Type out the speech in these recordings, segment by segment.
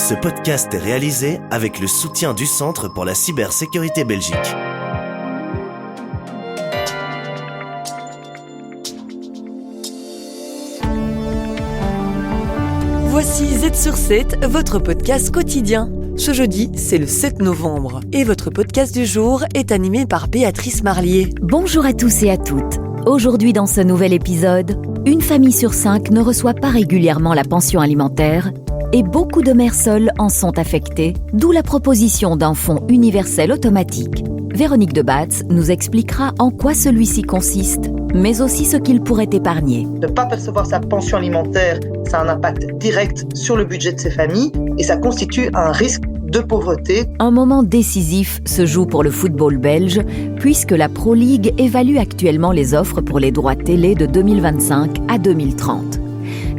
Ce podcast est réalisé avec le soutien du Centre pour la cybersécurité Belgique. Voici Z sur 7, votre podcast quotidien. Ce jeudi, c'est le 7 novembre et votre podcast du jour est animé par Béatrice Marlier. Bonjour à tous et à toutes. Aujourd'hui dans ce nouvel épisode, une famille sur 5 ne reçoit pas régulièrement la pension alimentaire et beaucoup de mères seules en sont affectées, d'où la proposition d'un fonds universel automatique. Véronique de Batz nous expliquera en quoi celui-ci consiste, mais aussi ce qu'il pourrait épargner. Ne pas percevoir sa pension alimentaire, ça a un impact direct sur le budget de ces familles et ça constitue un risque de pauvreté. Un moment décisif se joue pour le football belge, puisque la Pro League évalue actuellement les offres pour les droits télé de 2025 à 2030.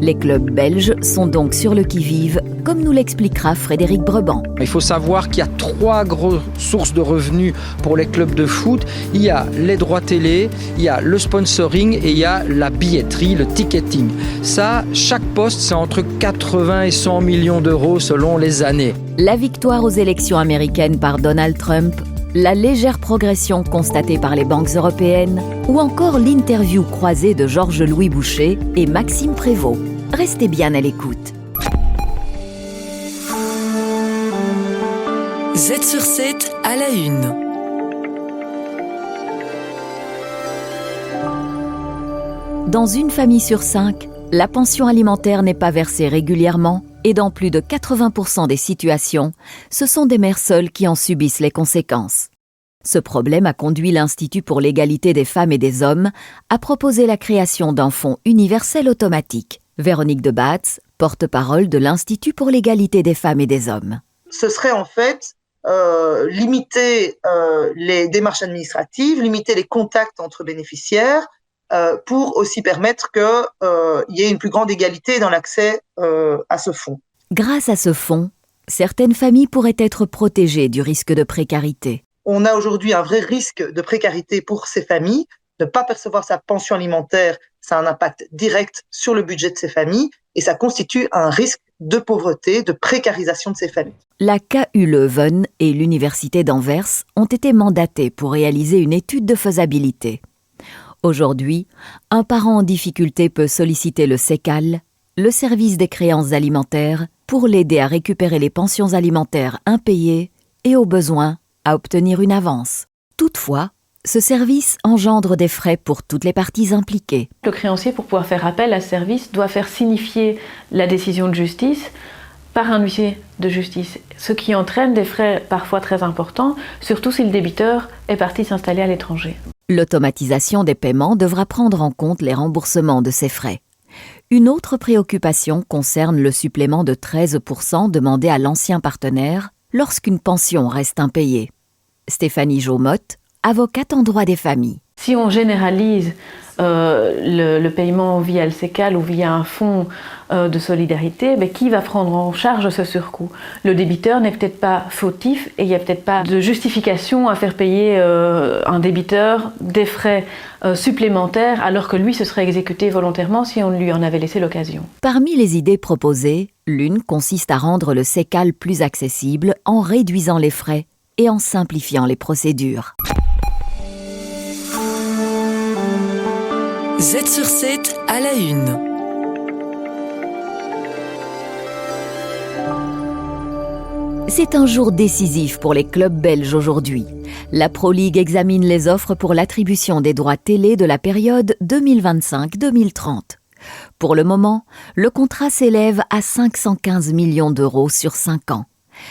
Les clubs belges sont donc sur le qui-vive, comme nous l'expliquera Frédéric Brebant. Il faut savoir qu'il y a 3 grosses sources de revenus pour les clubs de foot. Il y a les droits télé, il y a le sponsoring et il y a la billetterie, le ticketing. Ça, chaque poste, c'est entre 80 et 100 millions d'euros selon les années. La victoire aux élections américaines par Donald Trump, la légère progression constatée par les banques européennes ou encore l'interview croisée de Georges-Louis Boucher et Maxime Prévost. Restez bien à l'écoute. Z sur 7 à la une. Dans une famille sur 5, la pension alimentaire n'est pas versée régulièrement et dans plus de 80% des situations, ce sont des mères seules qui en subissent les conséquences. Ce problème a conduit l'Institut pour l'égalité des femmes et des hommes à proposer la création d'un fonds universel automatique. Véronique de Batz, porte-parole de l'Institut pour l'égalité des femmes et des hommes. Ce serait en fait limiter les démarches administratives, limiter les contacts entre bénéficiaires pour aussi permettre qu'il y ait une plus grande égalité dans l'accès à ce fonds. Grâce à ce fonds, certaines familles pourraient être protégées du risque de précarité. On a aujourd'hui un vrai risque de précarité pour ces familles. Ne pas percevoir sa pension alimentaire, ça a un impact direct sur le budget de ces familles et ça constitue un risque de pauvreté, de précarisation de ces familles. La KU Leuven et l'Université d'Anvers ont été mandatés pour réaliser une étude de faisabilité. Aujourd'hui, un parent en difficulté peut solliciter le SECAL, le service des créances alimentaires, pour l'aider à récupérer les pensions alimentaires impayées et, au besoin, à obtenir une avance. Toutefois, ce service engendre des frais pour toutes les parties impliquées. Le créancier, pour pouvoir faire appel à ce service, doit faire signifier la décision de justice par un huissier de justice, ce qui entraîne des frais parfois très importants, surtout si le débiteur est parti s'installer à l'étranger. L'automatisation des paiements devra prendre en compte les remboursements de ces frais. Une autre préoccupation concerne le supplément de 13% demandé à l'ancien partenaire lorsqu'une pension reste impayée. Stéphanie Jaumotte, avocate en droit des familles. Si on généralise le paiement via le SECAL ou via un fonds de solidarité, qui va prendre en charge ce surcoût ? Le débiteur n'est peut-être pas fautif et il n'y a peut-être pas de justification à faire payer un débiteur des frais supplémentaires alors que lui se serait exécuté volontairement si on lui en avait laissé l'occasion. Parmi les idées proposées, l'une consiste à rendre le SECAL plus accessible en réduisant les frais et en simplifiant les procédures. Z sur 7 à la une. C'est un jour décisif pour les clubs belges aujourd'hui. La Pro League examine les offres pour l'attribution des droits télé de la période 2025-2030. Pour le moment, le contrat s'élève à 515 millions d'euros sur 5 ans,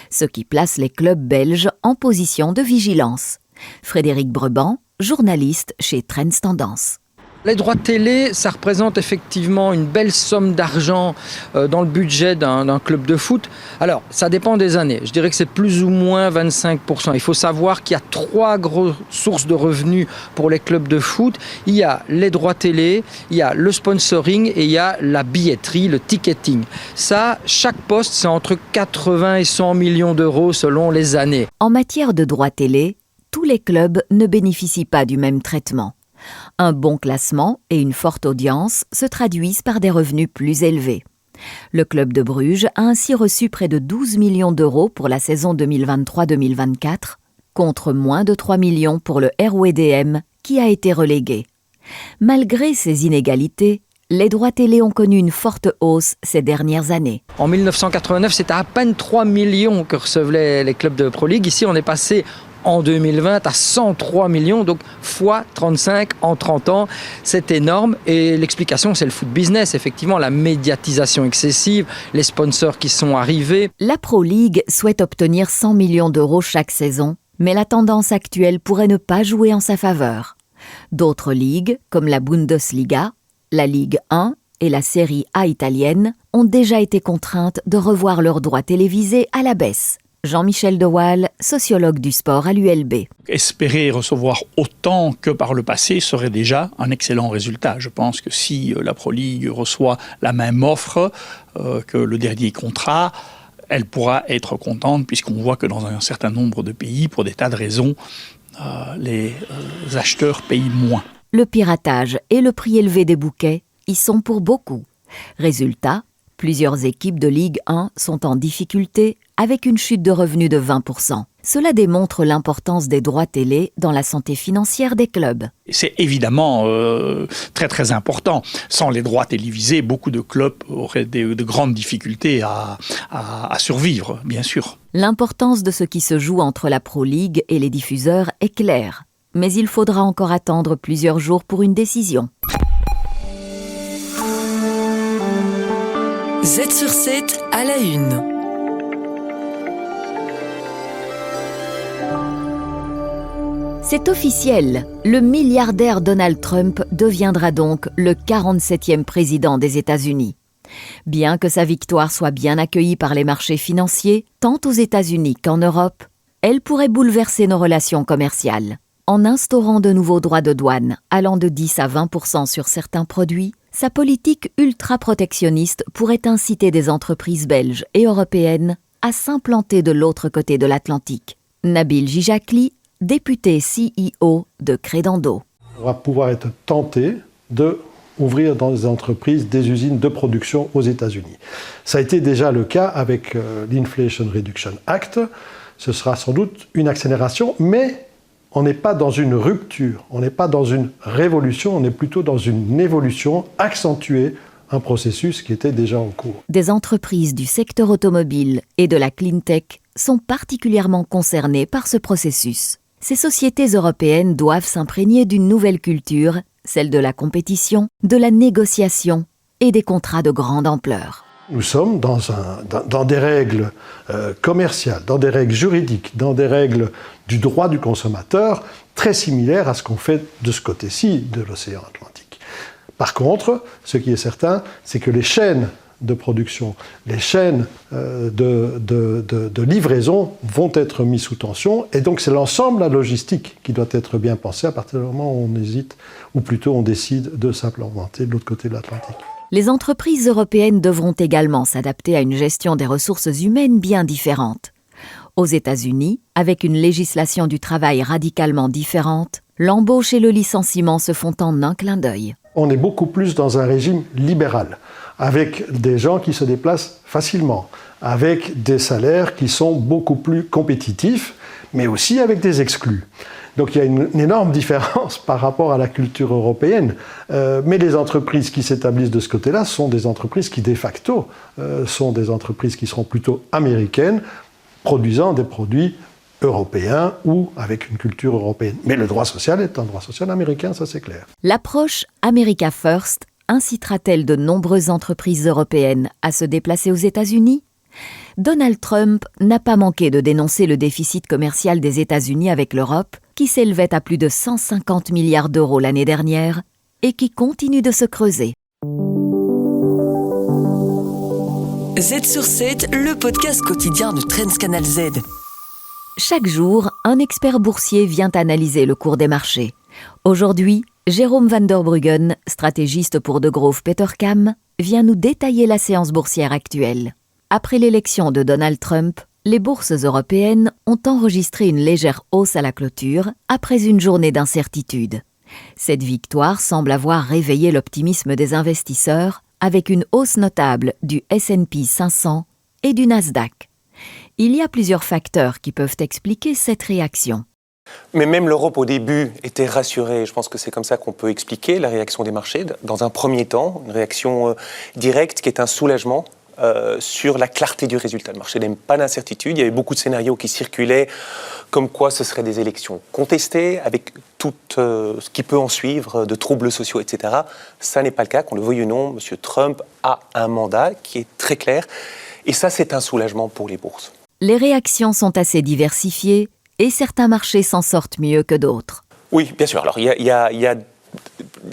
ce qui place les clubs belges en position de vigilance. Frédéric Brebant, journaliste chez Trends Tendance. Les droits télé, ça représente effectivement une belle somme d'argent dans le budget d'un club de foot. Alors, ça dépend des années. Je dirais que c'est plus ou moins 25%. Il faut savoir qu'il y a 3 grosses sources de revenus pour les clubs de foot. Il y a les droits télé, il y a le sponsoring et il y a la billetterie, le ticketing. Ça, chaque poste, c'est entre 80 et 100 millions d'euros selon les années. En matière de droits télé, tous les clubs ne bénéficient pas du même traitement. Un bon classement et une forte audience se traduisent par des revenus plus élevés. Le club de Bruges a ainsi reçu près de 12 millions d'euros pour la saison 2023-2024, contre moins de 3 millions pour le RWDM qui a été relégué. Malgré ces inégalités, les droits télé ont connu une forte hausse ces dernières années. En 1989, c'était à peine 3 millions que recevaient les clubs de Pro League. Ici, on est passé en 2020 à 103 millions, donc fois 35 en 30 ans. C'est énorme et l'explication, c'est le foot business. Effectivement, la médiatisation excessive, les sponsors qui sont arrivés. La Pro League souhaite obtenir 100 millions d'euros chaque saison, mais la tendance actuelle pourrait ne pas jouer en sa faveur. D'autres ligues, comme la Bundesliga, la Ligue 1 et la Série A italienne, ont déjà été contraintes de revoir leurs droits télévisés à la baisse. Jean-Michel De Waal, sociologue du sport à l'ULB. Espérer recevoir autant que par le passé serait déjà un excellent résultat. Je pense que si la Pro League reçoit la même offre que le dernier contrat, elle pourra être contente puisqu'on voit que dans un certain nombre de pays, pour des tas de raisons, les acheteurs payent moins. Le piratage et le prix élevé des bouquets y sont pour beaucoup. Résultat, plusieurs équipes de Ligue 1 sont en difficulté avec une chute de revenus de 20%. Cela démontre l'importance des droits télé dans la santé financière des clubs. C'est évidemment très très important. Sans les droits télévisés, beaucoup de clubs auraient de grandes difficultés à survivre, bien sûr. L'importance de ce qui se joue entre la Pro League et les diffuseurs est claire. Mais il faudra encore attendre plusieurs jours pour une décision. Z sur 7 à la une. C'est officiel, le milliardaire Donald Trump deviendra donc le 47e président des États-Unis. Bien que sa victoire soit bien accueillie par les marchés financiers, tant aux États-Unis qu'en Europe, elle pourrait bouleverser nos relations commerciales. En instaurant de nouveaux droits de douane allant de 10 à 20% sur certains produits, sa politique ultra-protectionniste pourrait inciter des entreprises belges et européennes à s'implanter de l'autre côté de l'Atlantique. Nabil Gijakli, député CEO de Credendo. On va pouvoir être tenté d'ouvrir dans les entreprises des usines de production aux États-Unis. Ça a été déjà le cas avec l'Inflation Reduction Act. Ce sera sans doute une accélération, mais on n'est pas dans une rupture, on n'est pas dans une révolution, on est plutôt dans une évolution, accentuer un processus qui était déjà en cours. Des entreprises du secteur automobile et de la clean tech sont particulièrement concernées par ce processus. Ces sociétés européennes doivent s'imprégner d'une nouvelle culture, celle de la compétition, de la négociation et des contrats de grande ampleur. Nous sommes dans des règles commerciales, dans des règles juridiques, dans des règles du droit du consommateur très similaires à ce qu'on fait de ce côté-ci de l'océan Atlantique. Par contre, ce qui est certain, c'est que les chaînes de production, les chaînes de livraison vont être mises sous tension, et donc c'est l'ensemble de la logistique qui doit être bien pensée à partir du moment où on hésite, ou plutôt on décide de s'implanter de l'autre côté de l'Atlantique. Les entreprises européennes devront également s'adapter à une gestion des ressources humaines bien différente. Aux États-Unis, avec une législation du travail radicalement différente, l'embauche et le licenciement se font en un clin d'œil. On est beaucoup plus dans un régime libéral, avec des gens qui se déplacent facilement, avec des salaires qui sont beaucoup plus compétitifs, mais aussi avec des exclus. Donc il y a une énorme différence par rapport à la culture européenne. Mais les entreprises qui s'établissent de ce côté-là sont des entreprises qui, de facto, sont des entreprises qui seront plutôt américaines, produisant des produits européens ou avec une culture européenne. Mais le droit social est un droit social américain, ça c'est clair. L'approche America First incitera-t-elle de nombreuses entreprises européennes à se déplacer aux États-Unis ? Donald Trump n'a pas manqué de dénoncer le déficit commercial des États-Unis avec l'Europe, qui s'élevait à plus de 150 milliards d'euros l'année dernière et qui continue de se creuser. Z sur 7, le podcast quotidien de Trends Canal Z. Chaque jour, un expert boursier vient analyser le cours des marchés. Aujourd'hui, Jérôme van der Bruggen, stratégiste pour Degroof Petercam, vient nous détailler la séance boursière actuelle. Après l'élection de Donald Trump, les bourses européennes ont enregistré une légère hausse à la clôture après une journée d'incertitude. Cette victoire semble avoir réveillé l'optimisme des investisseurs avec une hausse notable du S&P 500 et du Nasdaq. Il y a plusieurs facteurs qui peuvent expliquer cette réaction. Mais même l'Europe au début était rassurée. Je pense que c'est comme ça qu'on peut expliquer la réaction des marchés. Dans un premier temps, une réaction directe qui est un soulagement sur la clarté du résultat. Le marché n'aime pas d'incertitude. Il y avait beaucoup de scénarios qui circulaient comme quoi ce seraient des élections contestées avec tout ce qui peut en suivre, de troubles sociaux, etc. Ça n'est pas le cas. Qu'on le veuille ou non, M. Trump a un mandat qui est très clair. Et ça, c'est un soulagement pour les bourses. Les réactions sont assez diversifiées et certains marchés s'en sortent mieux que d'autres. Oui, bien sûr. Alors, il y a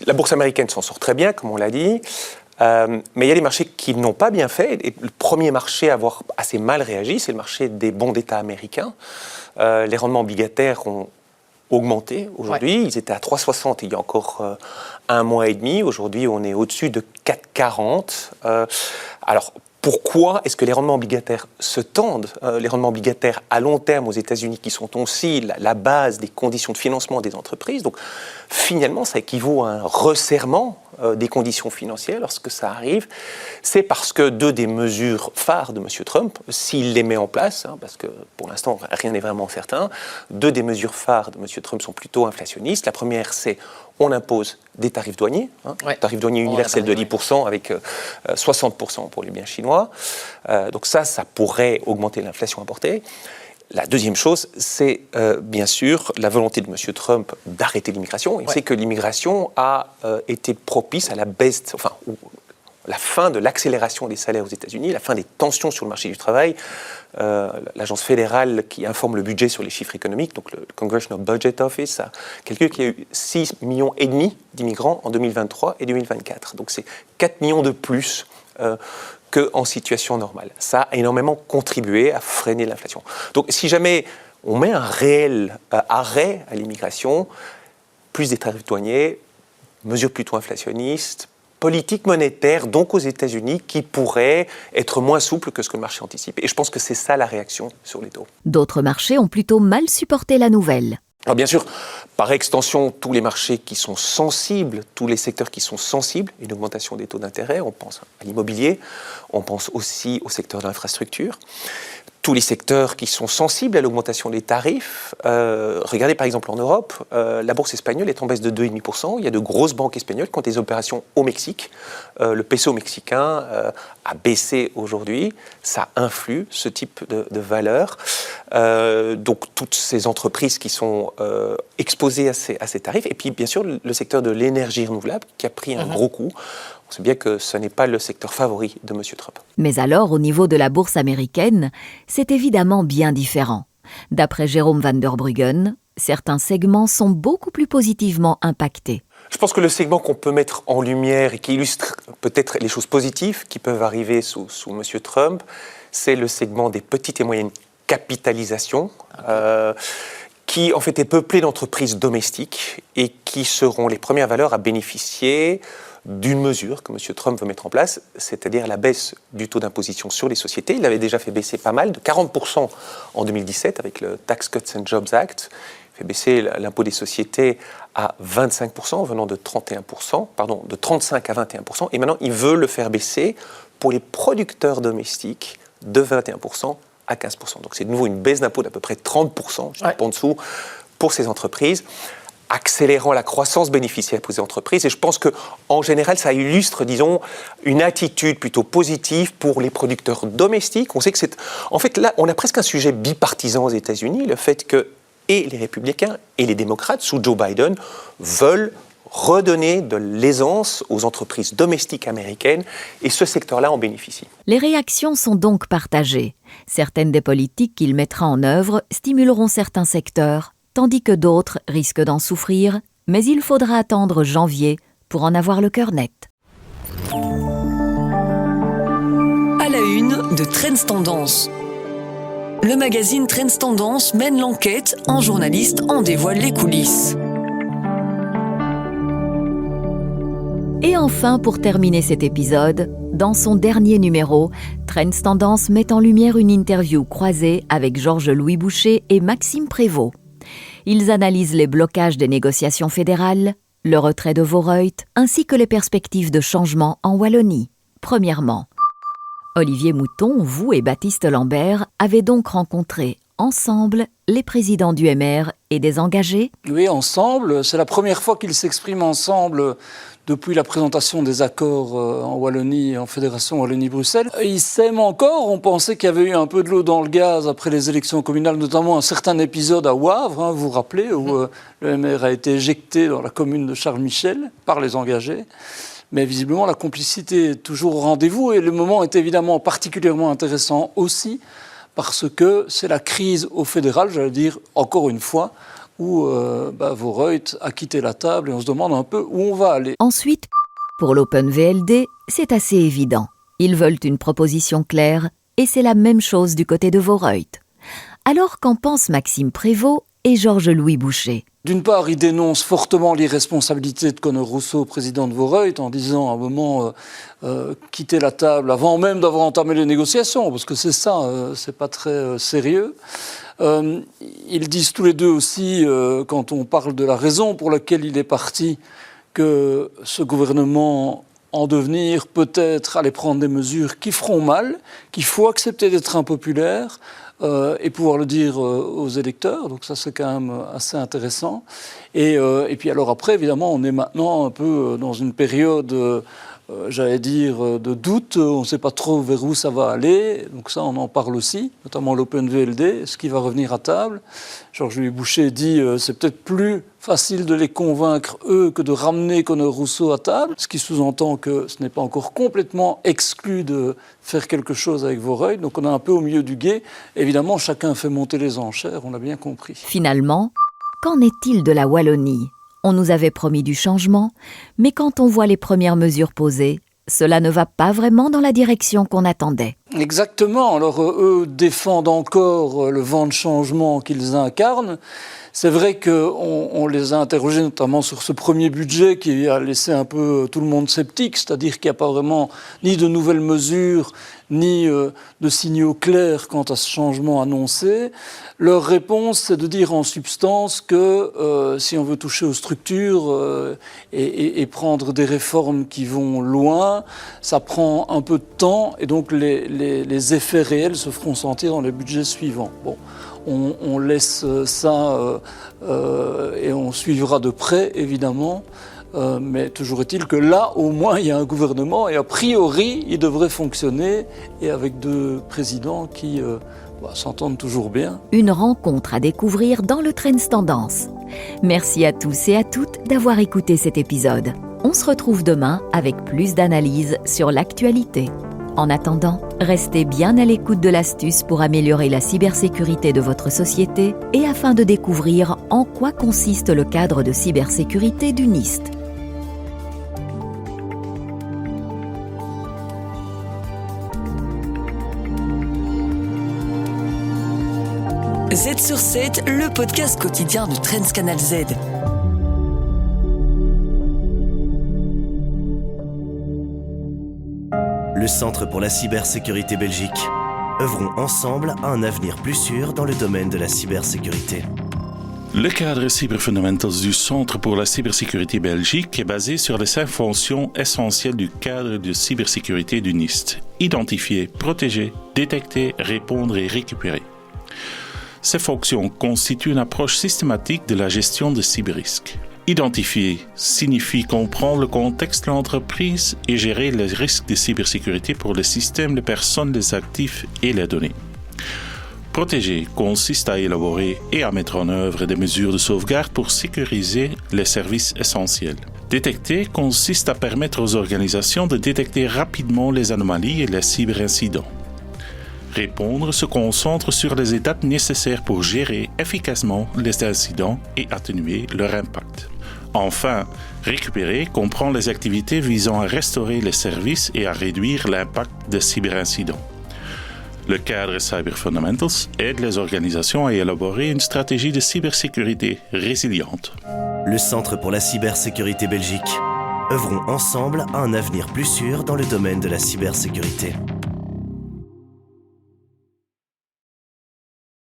la bourse américaine s'en sort très bien, comme on l'a dit. Mais il y a des marchés qui n'ont pas bien fait. Et le premier marché à avoir assez mal réagi, c'est le marché des bons d'État américains. Les rendements obligataires ont augmenté aujourd'hui. Ouais. Ils étaient à 3,60 il y a encore un mois et demi. Aujourd'hui, on est au-dessus de 4,40. Alors, pourquoi est-ce que les rendements obligataires se tendent ? Les rendements obligataires à long terme aux États-Unis, qui sont aussi la base des conditions de financement des entreprises. Donc, finalement, ça équivaut à un resserrement des conditions financières lorsque ça arrive. C'est parce que deux des mesures phares de M. Trump, s'il les met en place, parce que pour l'instant, rien n'est vraiment certain, deux des mesures phares de M. Trump sont plutôt inflationnistes. La première, c'est on impose des tarifs douaniers, tarifs douaniers universels de 10% avec 60% pour les biens chinois. Donc ça pourrait augmenter l'inflation importée. La deuxième chose, c'est bien sûr la volonté de M. Trump d'arrêter l'immigration. Et on sait que l'immigration a été propice à la baisse, la fin de l'accélération des salaires aux États-Unis, la fin des tensions sur le marché du travail. L'agence fédérale qui informe le budget sur les chiffres économiques, donc le Congressional Budget Office, a calculé qu'il y a eu 6,5 millions d'immigrants en 2023 et 2024. Donc c'est 4 millions de plus qu'en situation normale. Ça a énormément contribué à freiner l'inflation. Donc si jamais on met un réel arrêt à l'immigration, plus des tarifs douaniers, mesures plutôt inflationnistes, politique monétaire, donc aux États-Unis, qui pourrait être moins souple que ce que le marché anticipe. Et je pense que c'est ça la réaction sur les taux. D'autres marchés ont plutôt mal supporté la nouvelle. Alors bien sûr, par extension, tous les marchés qui sont sensibles, tous les secteurs qui sont sensibles à une augmentation des taux d'intérêt, on pense à l'immobilier, on pense aussi au secteur de l'infrastructure. Tous les secteurs qui sont sensibles à l'augmentation des tarifs. Regardez par exemple en Europe, la bourse espagnole est en baisse de 2,5%. Il y a de grosses banques espagnoles qui ont des opérations au Mexique. Le peso mexicain a baissé aujourd'hui. Ça influe ce type de valeur. Donc toutes ces entreprises qui sont exposées à ces tarifs. Et puis bien sûr le secteur de l'énergie renouvelable qui a pris un gros coup. On sait bien que ce n'est pas le secteur favori de M. Trump. Mais alors, au niveau de la bourse américaine, c'est évidemment bien différent. D'après Jérôme van der Bruggen, certains segments sont beaucoup plus positivement impactés. Je pense que le segment qu'on peut mettre en lumière et qui illustre peut-être les choses positives qui peuvent arriver sous M. Trump, c'est le segment des petites et moyennes capitalisations, qui en fait est peuplé d'entreprises domestiques et qui seront les premières valeurs à bénéficier d'une mesure que M. Trump veut mettre en place, c'est-à-dire la baisse du taux d'imposition sur les sociétés. Il avait déjà fait baisser pas mal, de 40% en 2017 avec le Tax Cuts and Jobs Act. Il fait baisser l'impôt des sociétés à 25%, venant de 35 à 21%. Et maintenant, il veut le faire baisser pour les producteurs domestiques de 21% à 15%. Donc c'est de nouveau une baisse d'impôt d'à peu près 30%, juste en dessous, pour ces entreprises, accélérant la croissance bénéficiaire pour les entreprises. Et je pense qu'en général, ça illustre, disons, une attitude plutôt positive pour les producteurs domestiques. On sait que c'est... En fait, là, on a presque un sujet bipartisan aux États-Unis, le fait que et les républicains et les démocrates, sous Joe Biden, veulent redonner de l'aisance aux entreprises domestiques américaines, et ce secteur-là en bénéficie. Les réactions sont donc partagées. Certaines des politiques qu'il mettra en œuvre stimuleront certains secteurs, tandis que d'autres risquent d'en souffrir, mais il faudra attendre janvier pour en avoir le cœur net. À la une de Trends Tendance. Le magazine Trends Tendance mène l'enquête, un journaliste en dévoile les coulisses. Et enfin, pour terminer cet épisode, dans son dernier numéro, Trends Tendance met en lumière une interview croisée avec Georges-Louis Boucher et Maxime Prévost. Ils analysent les blocages des négociations fédérales, le retrait de Vorreut, ainsi que les perspectives de changement en Wallonie. Premièrement, Olivier Mouton, vous et Baptiste Lambert avez donc rencontré ensemble les présidents du MR et des engagés ? Oui, ensemble. C'est la première fois qu'ils s'expriment ensemble depuis la présentation des accords en Wallonie, en Fédération Wallonie-Bruxelles. Ils s'aiment encore. On pensait qu'il y avait eu un peu de l'eau dans le gaz après les élections communales, notamment un certain épisode à Wavre, vous vous rappelez, où le MR a été éjecté dans la commune de Charles-Michel par les engagés. Mais visiblement, la complicité est toujours au rendez-vous et le moment est évidemment particulièrement intéressant aussi parce que c'est la crise au fédéral, j'allais dire encore une fois, où Vorreut a quitté la table et on se demande un peu où on va aller. Ensuite, pour l'Open VLD, c'est assez évident. Ils veulent une proposition claire et c'est la même chose du côté de Vorreut. Alors qu'en pensent Maxime Prévost et Georges-Louis Boucher ? D'une part, il dénonce fortement l'irresponsabilité de Conor Rousseau, président de Vorreut, en disant à un moment quitter la table avant même d'avoir entamé les négociations, parce que c'est ça, c'est pas très sérieux. Ils disent tous les deux aussi, quand on parle de la raison pour laquelle il est parti, que ce gouvernement en devenir peut-être allait prendre des mesures qui feront mal, qu'il faut accepter d'être impopulaire, et pouvoir le dire aux électeurs. Donc ça, c'est quand même assez intéressant. Et puis alors après, évidemment, on est maintenant un peu dans une période, j'allais dire, de doute. On ne sait pas trop vers où ça va aller. Donc ça, on en parle aussi, notamment l'Open VLD, ce qui va revenir à table. Georges-Louis Boucher dit c'est peut-être plus facile de les convaincre, eux, que de ramener Conor Rousseau à table, ce qui sous-entend que ce n'est pas encore complètement exclu de faire quelque chose avec Vorreut. Donc on est un peu au milieu du gué. Évidemment, chacun fait monter les enchères, on l'a bien compris. Finalement, qu'en est-il de la Wallonie ? On nous avait promis du changement, mais quand on voit les premières mesures posées, cela ne va pas vraiment dans la direction qu'on attendait. Exactement. Alors eux défendent encore le vent de changement qu'ils incarnent. C'est vrai qu'on les a interrogés notamment sur ce premier budget qui a laissé un peu tout le monde sceptique, c'est-à-dire qu'il n'y a pas vraiment ni de nouvelles mesures, ni de signaux clairs quant à ce changement annoncé. Leur réponse, c'est de dire en substance que si on veut toucher aux structures et prendre des réformes qui vont loin, ça prend un peu de temps et donc les effets réels se feront sentir dans les budgets suivants. Bon. On laisse ça et on suivra de près, évidemment. Mais toujours est-il que là, au moins, il y a un gouvernement et a priori, il devrait fonctionner et avec deux présidents qui s'entendent toujours bien. Une rencontre à découvrir dans le Trends Tendance. Merci à tous et à toutes d'avoir écouté cet épisode. On se retrouve demain avec plus d'analyses sur l'actualité. En attendant, restez bien à l'écoute de l'astuce pour améliorer la cybersécurité de votre société et afin de découvrir en quoi consiste le cadre de cybersécurité du NIST. Z sur 7, le podcast quotidien de Trends Canal Z. Le Centre pour la cybersécurité Belgique. Œuvrons ensemble à un avenir plus sûr dans le domaine de la cybersécurité. Le cadre Cyberfundamentals du Centre pour la cybersécurité Belgique est basé sur les 5 fonctions essentielles du cadre de cybersécurité du NIST. Identifier, protéger, détecter, répondre et récupérer. Ces fonctions constituent une approche systématique de la gestion de cyberrisques. Identifier signifie comprendre le contexte de l'entreprise et gérer les risques de cybersécurité pour les systèmes, les personnes, les actifs et les données. Protéger consiste à élaborer et à mettre en œuvre des mesures de sauvegarde pour sécuriser les services essentiels. Détecter consiste à permettre aux organisations de détecter rapidement les anomalies et les cyberincidents. Répondre se concentre sur les étapes nécessaires pour gérer efficacement les incidents et atténuer leur impact. Enfin, récupérer comprend les activités visant à restaurer les services et à réduire l'impact des cyberincidents. Le cadre Cyberfundamentals aide les organisations à élaborer une stratégie de cybersécurité résiliente. Le Centre pour la cybersécurité Belgique. Œuvrons ensemble à un avenir plus sûr dans le domaine de la cybersécurité.